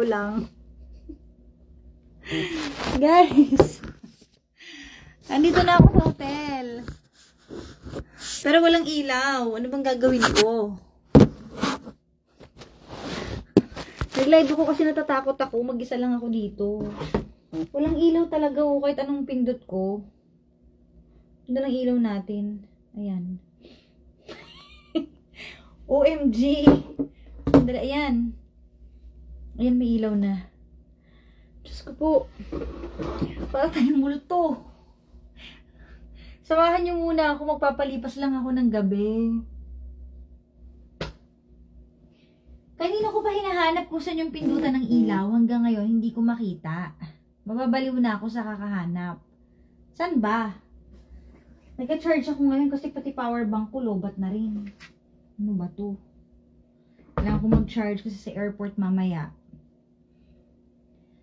ko lang. Guys, andito na ako sa hotel. Pero walang ilaw. Ano bang gagawin ko? Nag-live ako kasi natatakot ako. Mag-isa lang ako dito. Walang ilaw talaga oh, kahit anong pindot ko. Ganda ng ilaw natin. Ayan. OMG. Ayan. Ayan, may ilaw na. Diyos ko po. Para tayong multo. Samahan niyo muna ako. Magpapalipas lang ako ng gabi. Kanina ko pa hinahanap kung saan yung pindutan ng ilaw. Hanggang ngayon, hindi ko makita. Mababaliw na ako sa kakahanap. Saan ba? Nagka-charge ako ngayon kasi pati power bank ko lobat na rin. Ano ba to? Kailangan ko mag-charge kasi sa airport mamaya.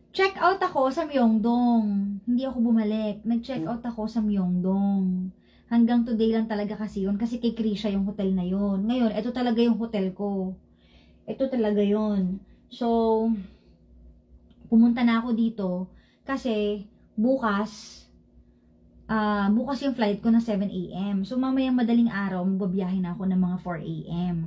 Check out ako sa Myeongdong. Hindi ako bumalik. Nag-check out ako sa Myeongdong. Hanggang today lang talaga kasi yun. Kasi kay Krisha yung hotel na yun. Ngayon, ito talaga yung hotel ko. Ito talaga yun. So, pumunta na ako dito. Kasi, bukas yung flight ko na 7 AM. So, mamayang madaling araw, magbabiyahe na ako ng mga 4 AM.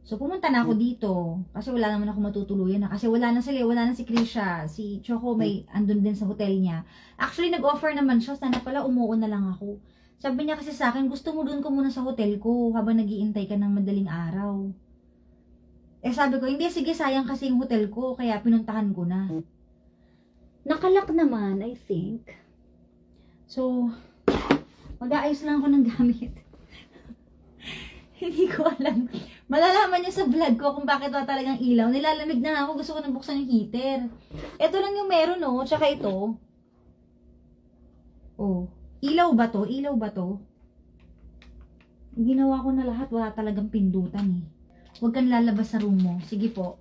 So, pumunta na ako dito. Kasi wala naman ako matutuluyan na. Kasi wala na sila. Wala na si Krisha. Si Choco may andun din sa hotel niya. Actually, nag-offer naman siya. Sana pala umuon na lang ako. Sabi niya kasi sa akin, gusto mo dun ko muna sa hotel ko habang nag-iintay ka ng madaling araw. Eh, sabi ko, hindi, sige, sayang kasi yung hotel ko. Kaya pinuntahan ko na. Nakalak naman, I think. So, mag-aayos lang ako ng gamit. Hindi ko alam. Malalaman niyo sa vlog ko kung bakit wala talagang ilaw. Nilalamig na nga ako. Gusto ko nang buksan yung heater. Ito lang yung meron, no? Tsaka ito. Oh. Ilaw ba to? Ilaw ba to? Ginawa ko na lahat. Wala talagang pindutan, eh. Huwag kang lalabas sa room mo. Sige po.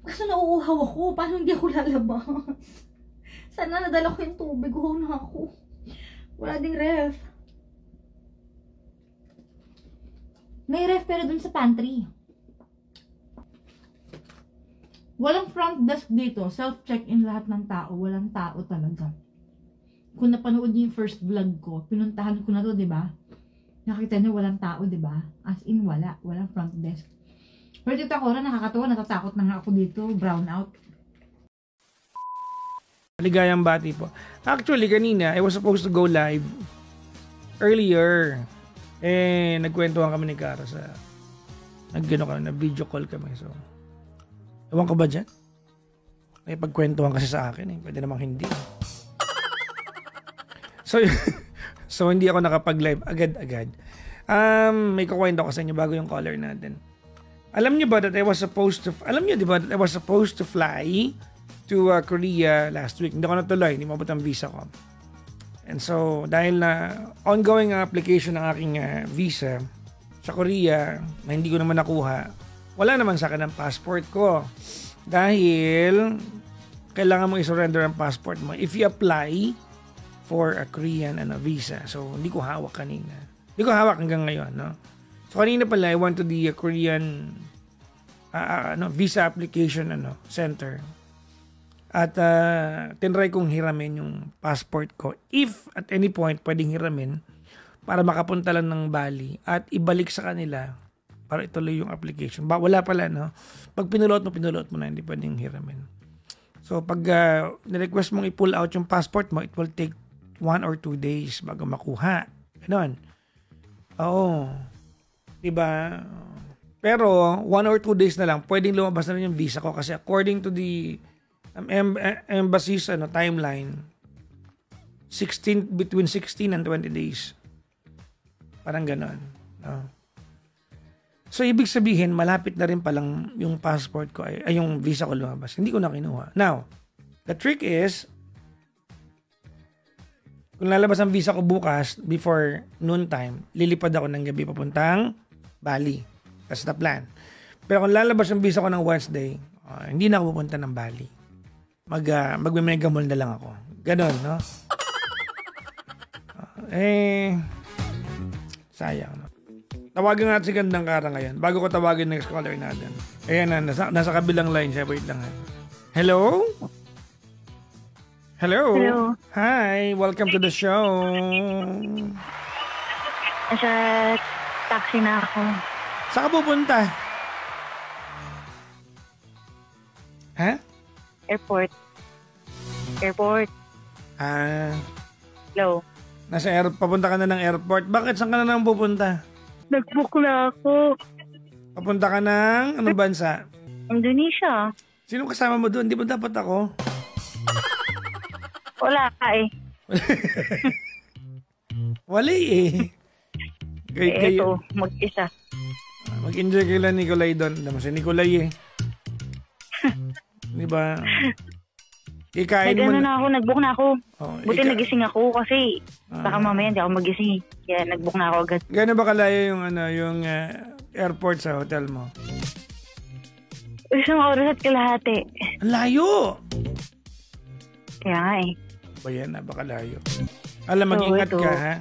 Kaso nauuhaw ako. Paano hindi ako lalabas? Sana nadala ko yung tubig. Uhaw na ako. Wala ding ref. May ref pero dun sa pantry. Walang front desk dito. Self-check-in lahat ng tao. Walang tao talaga. Kung napanood niyo yung first vlog ko, pinuntahan ko na to, diba? Nakita niyo walang tao, diba? As in, wala. Walang front desk. Pero dito ako rin, nakakatawa. Natatakot na nga ako dito. Brown out. Maligayang bati po. Actually, kanina, I was supposed to go live earlier. Eh, nagkwentuhan kami ni Cara sa na video call kami. So, ewan ka ba dyan? May pagkwentuhan kasi sa akin eh. Pwede namang hindi. So, so hindi ako nakapag-live agad-agad. May kukwento ko sa inyo bago yung caller natin. Alam niyo ba that I was supposed to fly to Korea last week. Hindi ko natuloy. Hindi mabot ang visa ko. And so, dahil na ongoing application ng aking visa sa Korea na hindi ko naman nakuha, wala naman sa akin ang passport ko. Dahil kailangan mong i-surrender ang passport mo if you apply for a Korean visa. So, hindi ko hawak kanina. Hindi ko hawak hanggang ngayon. No? So, kanina pala, I went to the Korean visa application center. At tinry kong hiramin yung passport ko. If at any point pwedeng hiramin para makapunta lang ng Bali at ibalik sa kanila para ituloy yung application. Wala pala, no? Pag pinulot mo na, hindi pwedeng hiramin. So, pag nirequest mong i-pull out yung passport mo, it will take 1 or 2 days bago makuha. Ganon. Oo. Diba? Pero, 1 or 2 days na lang, pwedeng lumabas na rin yung visa ko kasi according to the embassy's timeline, between 16 and 20 days. Parang ganon. No? So, ibig sabihin, malapit na rin palang yung passport ko, ay yung visa ko lumabas. Hindi ko na kinuha. Now, the trick is, kung lalabas ang visa ko bukas, before noon time, lilipad ako ng gabi papuntang Bali. That's the plan. Pero kung lalabas ang visa ko ng Wednesday, hindi na ako pupunta ng Bali. Magme-megamall na lang ako. Ganon, no? Sayang, no? Tawagan natin si Gandang Kara ngayon. Bago ko tawagin next caller natin. Ayan na, nasa kabilang line siya. Wait lang ha. Hello? Hello? Hello. Hi, welcome to the show. Nasa taxi na ako. Saan ka pupunta? Ha? Airport. Hello. Papunta ka na ng airport. Bakit? Saan ka na nang pupunta? Nag-book na ako. Papunta ka ng anong bansa? Indonesia. Sino kasama mo doon? Di ba dapat ako? Wala ka eh. Wala eh. Ito, mag-isa. Mag-enjoy kayo lang Nicolay doon. Alam mo si Nicolay eh. Di ba? Ikain mo na ako, nag-book na ako. Oh, Buti nagising ako kasi baka mamaya hindi ako magising. Kaya nag-book na ako agad. Gano'n ba kalayo yung airport sa hotel mo? Isang oras at kalahati. Ang layo! Kaya nga eh. Ba yan, napakalayo. Alam, mag-ingat ka ha.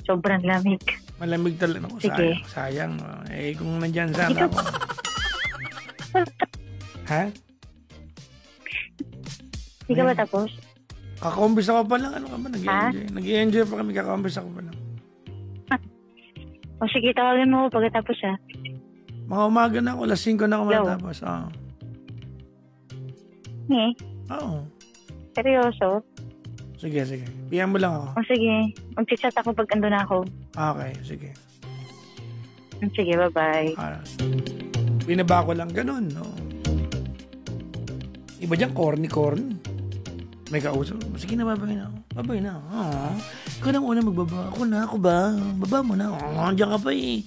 Sobrang lamig. Malamig talaga. Naku, Sige. sayang. Eh, kung nandyan sana ako. Ha? Hindi ka ba tapos? Kakombis ako pa lang. Ano ka ba? Nag-i-enjoy. Nag-i-enjoy pa kami. Kakombis ako pa lang. O sige, tawagin mo ako pagkatapos ha. Mga umaga na ako. Alas 5 na ako matapos. Oo. Eh, Oo. seryoso? Sige. PM mo lang ako. O sige, mag-chat ako pag ando na ako. Okay, sige. Sige, bye-bye. Binaba ko lang ganun, no? Iba dyan, corny. May kausap. Sige na, babay na ako. Babay na. Ikaw na una magbaba. Ako ba? Baba mo na. Diyan ka pa eh.